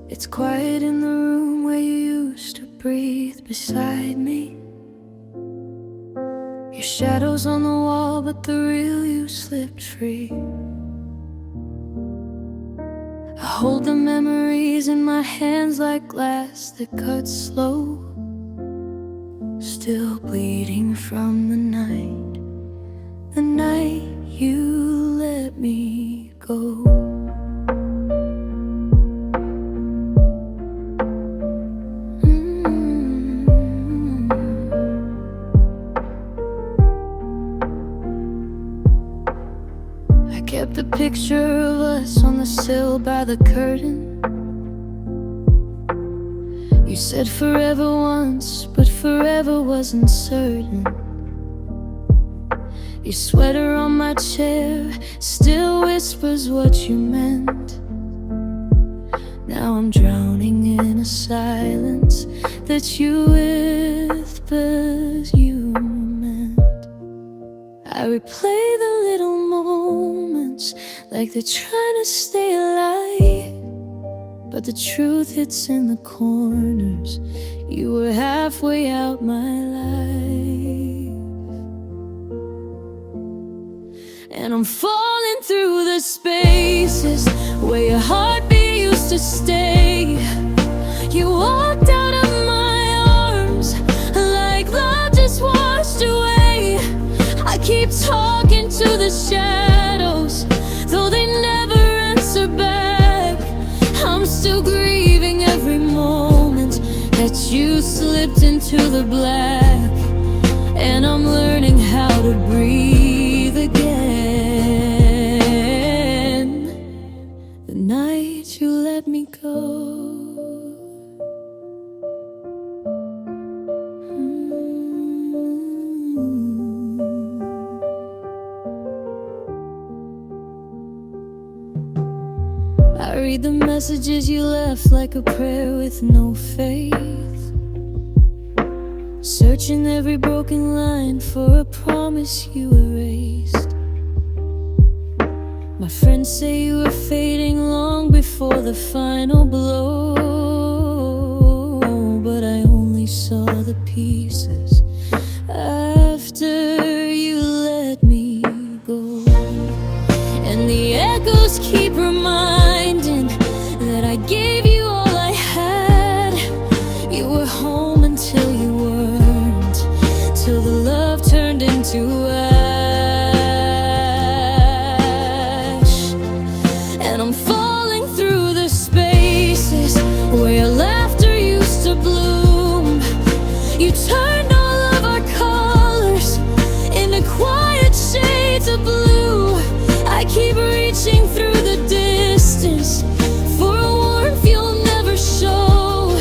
It's quiet in the room where you used to breathe beside me. Your shadow's on the wall, but the real you slipped free. I hold the memories in my hands like glass that cuts slow, still bleeding from the night you let me go. I kept a picture of us on the sill by the curtain. You said forever once, but forever wasn't certain. Your sweater on my chair still whispers what you meant. Now I'm drowning in a silence that you whispers you meant. I replay the little moments like they're trying to stay alive, but the truth hits in the corners. You were halfway out my life, and I'm falling through the spaces where your heartbeat used to stay. You walked out of my arms like love just washed away. I keep talking to the shadows, though they never answer back. I'm still grieving every moment that you slipped into the black, and I'm learning how to breathe again. The night you let me go. I read the messages you left like a prayer with no faith, searching every broken line for a promise you erased. My friends say you were fading long before the final blow, but I only saw the pieces after you let me go. And the echoes keep reminding that I gave you all I had. You were home until you weren't, till the love turned into ash. And I'm falling through the spaces where your laughter used to bloom. You turned all of our colors into quiet shades of blue. I keep reaching through the distance for a warmth you'll never show.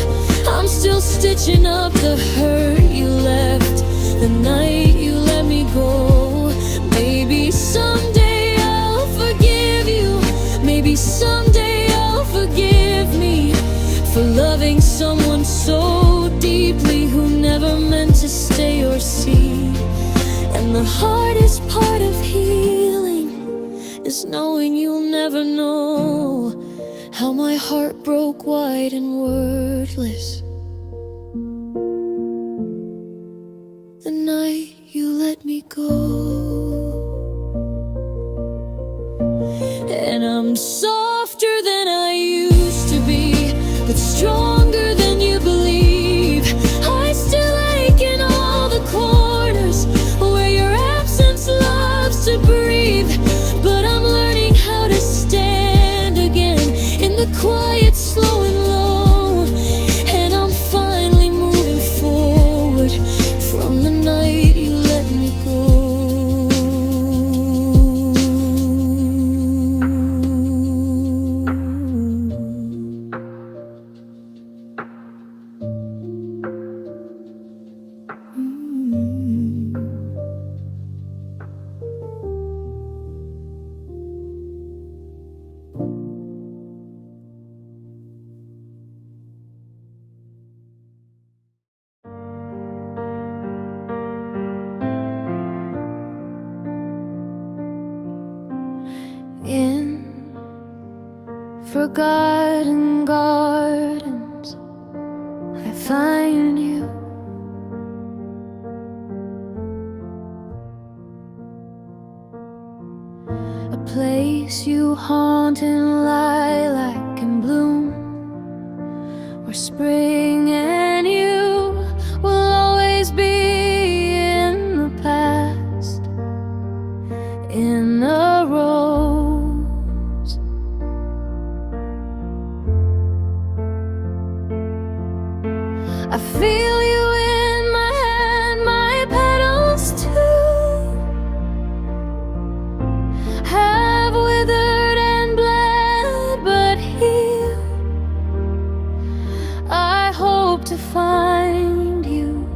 I'm still stitching up the hurt you left the night you let me go. Maybe someday I'll forgive you. Maybe someday I'll forgive me for loving someone so deeply who never meant to stay or see. And the hardest part of healing is knowing you'll never know how my heart broke wide and wordless the night you let me go. And I'm softer than I used to be, but stronger than you believe. I still ache in all the corners where your absence loves to breathe, but I'm learning how to stand again in the quiet, slow and low. And I'm finally moving forward from the night you let me go. forgotten gardens, I find you. A place you haunt in lilac and bloom, where spring and you will always be in the past, in a rose. I feel you in my hand, my petals too have withered and bled, but here I hope to find you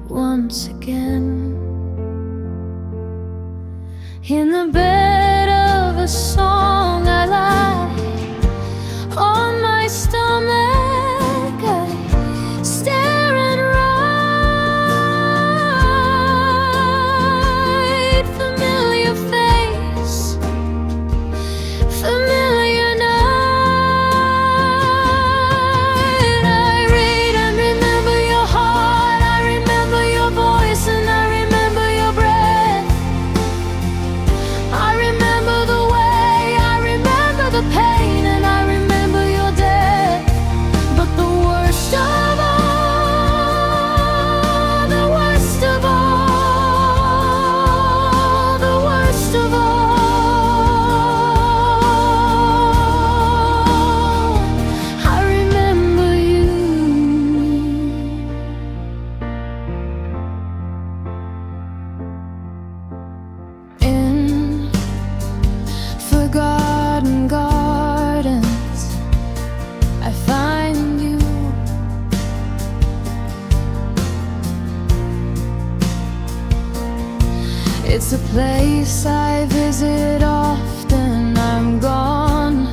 once again. In the bed of a song I lie on my stomach, I stare and write. Familiar face, familiar night. I read and remember your heart, I remember your voice, and I remember your breath. I remember the way, I remember the pain, and I remember your death. But the worst of all, the worst of all, the worst of all, I remember you. In forgotten gardens, I find you. It's a place I visit often, I'm gone.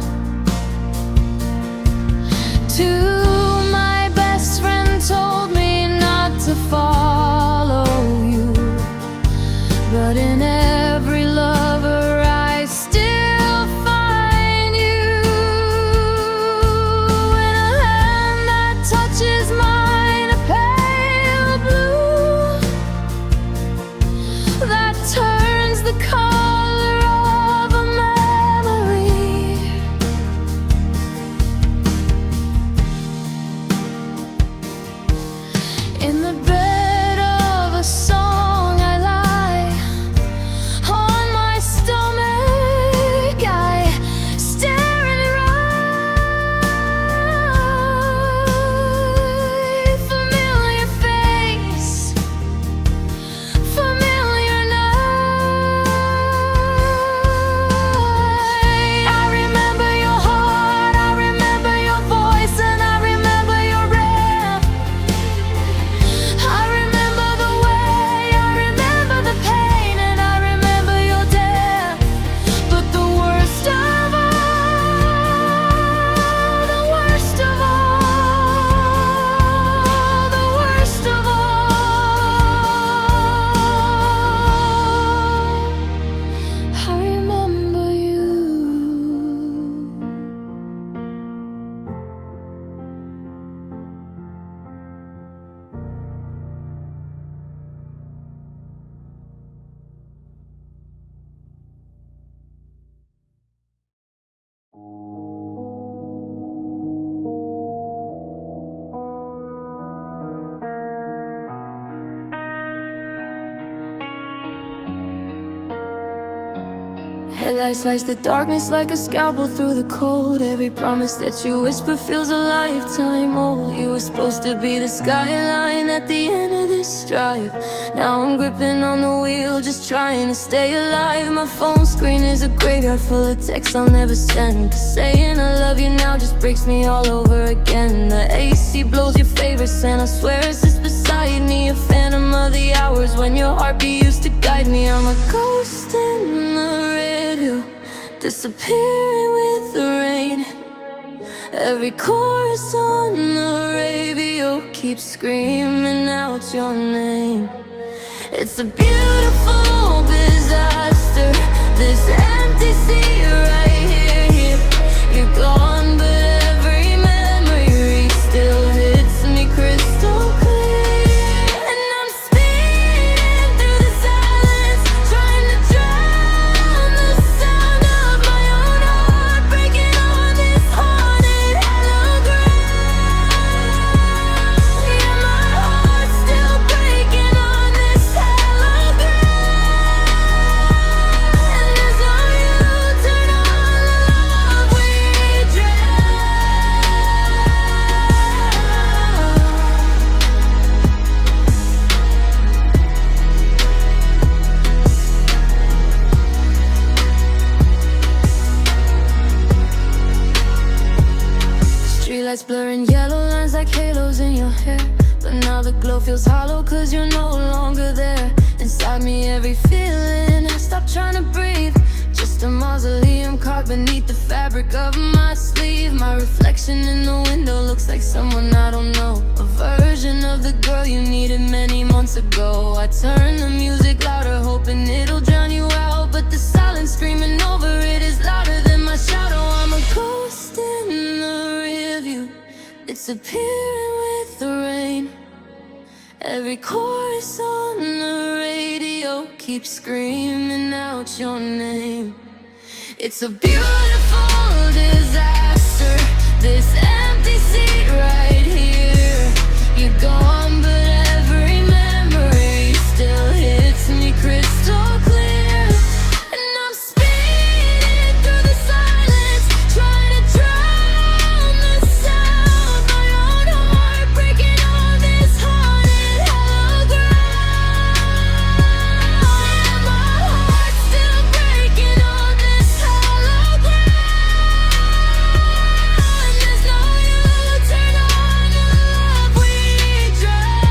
My best friend told me not to follow you, but in every lover I still find you. In a hand that touches mine, a pale blue that turns the color of a memory. In the bed of a song I lie on my stomach, I stare and write. Familiar face, familiar night. I remember your heart, I remember your voice, and I remember your breath. I remember the way, I remember the pain, and I remember your death. But the worst of all, the worst of all, the worst of all, I remember you. Headlights slice the darkness like a scalpel through the cold. Every promise that you whisper feels a lifetime old. You were supposed to be the skyline at the end of this drive. Now I'm gripping on the wheel, just trying to stay alive. My phone screen is a graveyard full of texts I'll never send, 'cause saying I love you now just breaks me all over again. The AC blows your favorite scent, I swear it's just beside me. A phantom of the hours when your heartbeat used to guide me. I'm a ghost in the radio, disappearing with the rain. Every chorus on the radio keeps screaming out your name. It's a beautiful disaster, this empty sea right here. You're gone, but every memory still hits me crystal clear. And I'm speeding through the silence, trying to drown the sound of my own heart breaking on this haunted hologram. Yeah, my heart's still breaking on this hologram. And there's no U-turn on the love we Streetlights blurring yellow lines like halos in your hair. But now the glow feels hollow cause you're no longer there. Inside me every feeling has stopped trying to breathe. Just a mausoleum carved beneath the fabric of my sleeve. My reflection in the window looks like someone I don't know, a version of the girl you needed many months ago. I turn the music louder hoping it'll drown you out, but the silence screaming over it is louder than my shadow. I'm a ghost in the rear view, disappearing with the rain. Every chorus on the radio keeps screaming out your name. It's a beautiful disaster, this empty seat right here. You're gone, but every memory still hits me crystal clear. And I'm speeding through the silence, trying to drown the sound. My own heart breaking on this haunted hologram. And my heart's still breaking on this hologram. And there's no U-turn on the love we drown.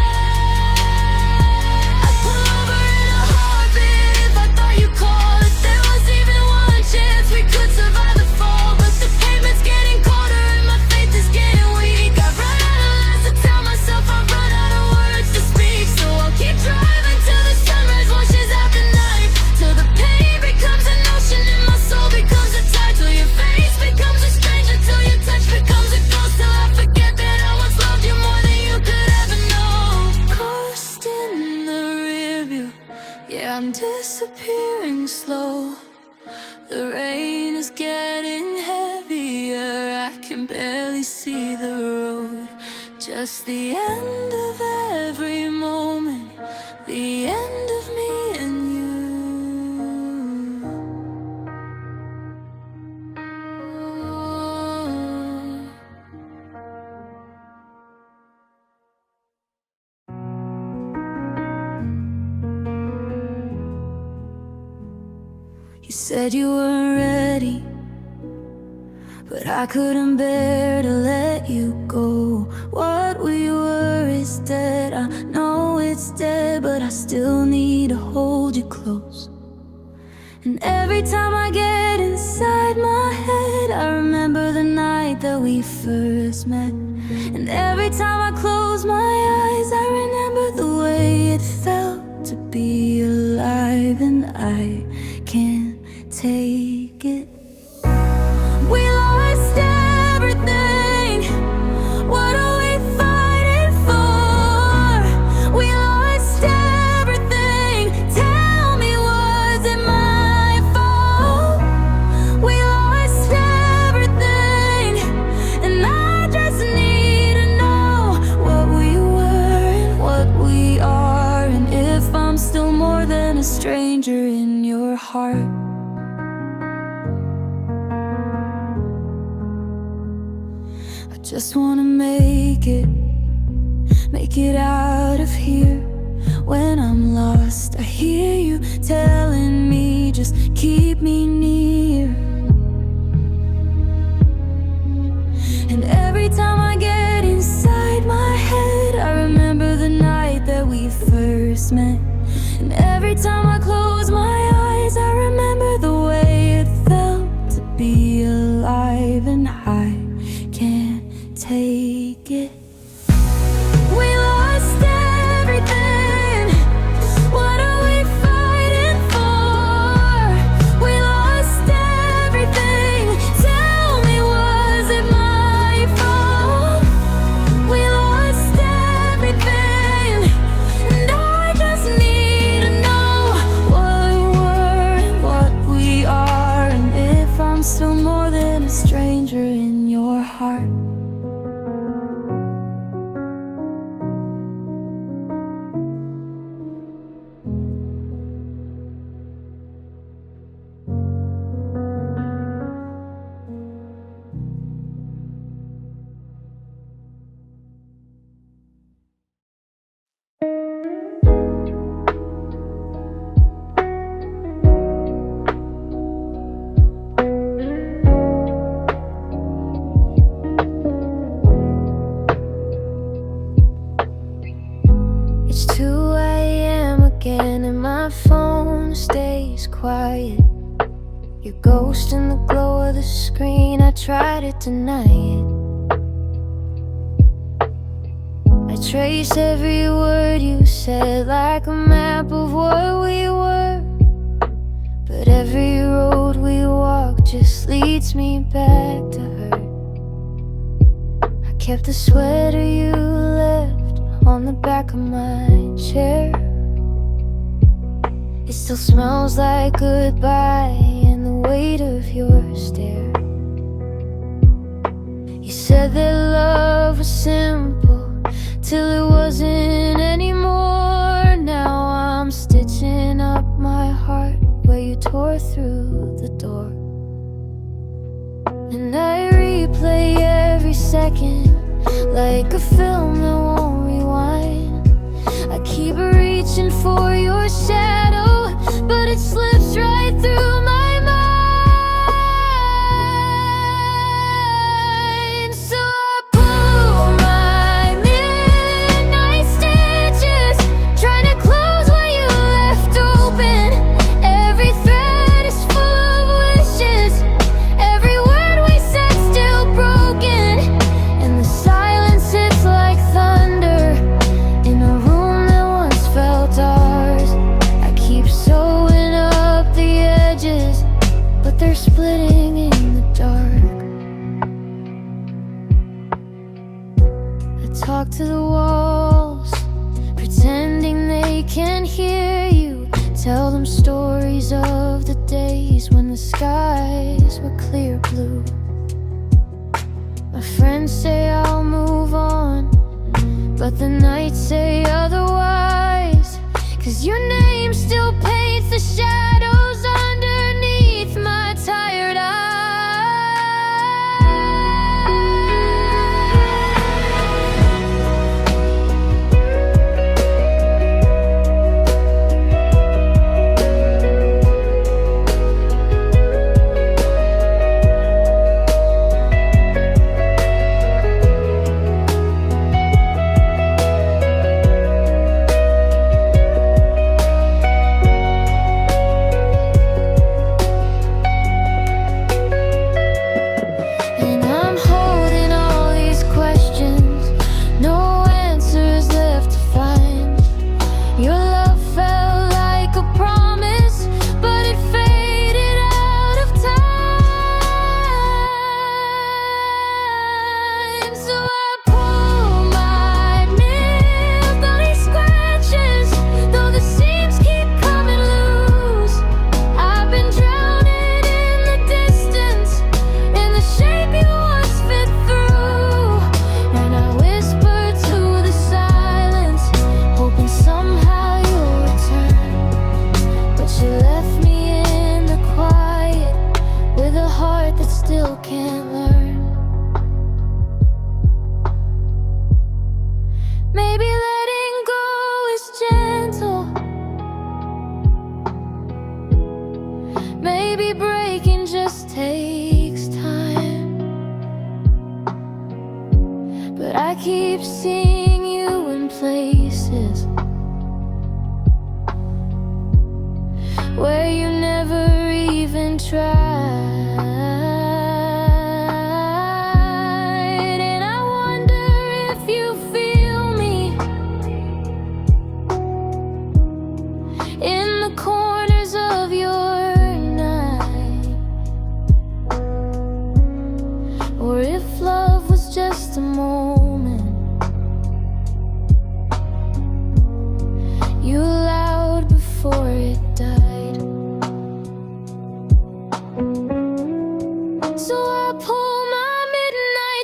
I'd pull over in a heartbeat if I thought you'd call. If there was even one chance we could survive the fall. But the pavement's getting colder and my faith is getting weak. I've run out of lies to tell myself, I've run out of words to speak. So I'll keep driving till the sunrise washes out the night, till the pain becomes an ocean and my soul becomes a tide, till your face becomes a stranger, till your touch becomes a ghost, till I forget that I once loved you more than you could ever know. Ghost in the rear view, yeah, I'm disappearing slow. The rain is getting heavier, I can barely see the road. Just the end of every moment, the end of me and you. You said you weren't ready, but I couldn't bear to let you go. What we were is dead, I know it's dead, but I still need to hold you close. And every time I get inside my head, I remember the night that we first met. And every time I close my eyes, I remember the way it felt to be alive. And I can't take it. We lost everything. What are we fighting for? We lost everything. Tell me, was it my fault? We lost everything, and I just need to know what we were and what we are, and if I'm still more than a stranger in your heart. Just wanna make it out of here. When I'm lost, I hear you telling me just keep me near. And every time I get inside my head, I remember the night that we first met. And every time I close my eyes, I remember the way it felt to be alive. And I can't take it. We lost everything. What are we fighting for? We lost everything. Tell me, what your heart. It's 2 a.m. again and my phone stays quiet. Your ghost in the glow of the screen, I try to deny it. I trace every word you said like a map of what we were, but every road we walk just leads me back to her. I kept the sweater you left on the back of my chair. It still smells like goodbye and the weight of your stare. You said that love was simple till it wasn't anymore. Now I'm stitching up my heart where you tore through the door. And I replay every second like a film that won't rewind. I keep reaching for your shadow, but it slips right through my mind. So I pull my midnight stitches, trying to close what you left open. Every thread is full of wishes, every word we said still broken, and the silence hits like thunder in a room that once felt ours. I keep sewing up the edges, but they're splitting in the dark. I talk to the walls, pretending they can hear you. Tell them stories of the days when the skies were clear blue. My friends say I'll move on, but the nights say otherwise. 'Cause your name still paints the shadows underneath my tired eyes. And I'm holding all these questions, no answers left to find. Your love felt like a promise, but it faded out of time. So I pull my midnight scratches, though the seams keep coming loose. I've been drowning in the distance, in the shape you once fit through. And I whisper to the silence, hoping somehow you'll return. But you left me in the quiet, with a heart that still can't learn. Maybe letting go is gentle, maybe breaking just takes time. But I keep seeing you in places where you never even tried. And I wonder if you feel me in the corners of your night, or if love was just a moment you allowed before it died. So I pull my midnight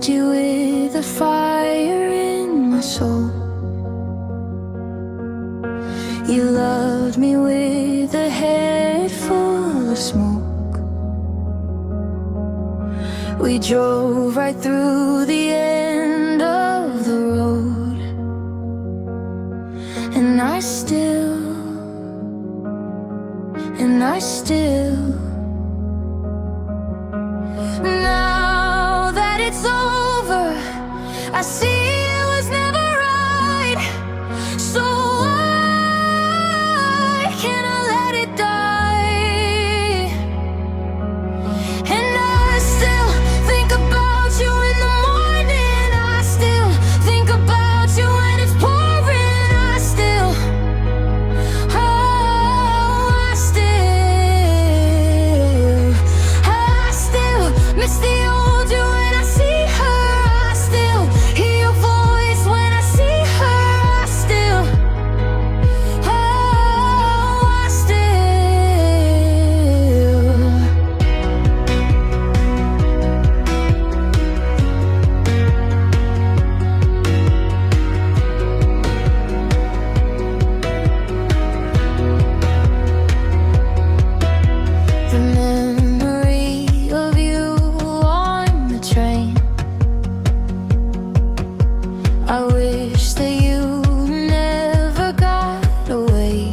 loved you with a fire in my soul. You loved me with a head full of smoke. We drove right through the end of the road, and I still now that it's over, I see it was never right. So why can't I let it die? And I still think about you in the morning. I still think about you when it's pouring. I still miss the old you when I see her. I still hear your voice when I see her. I still the memory of you on the train. I wish that you never got away.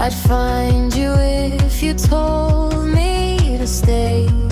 I'd find you if you told me to stay.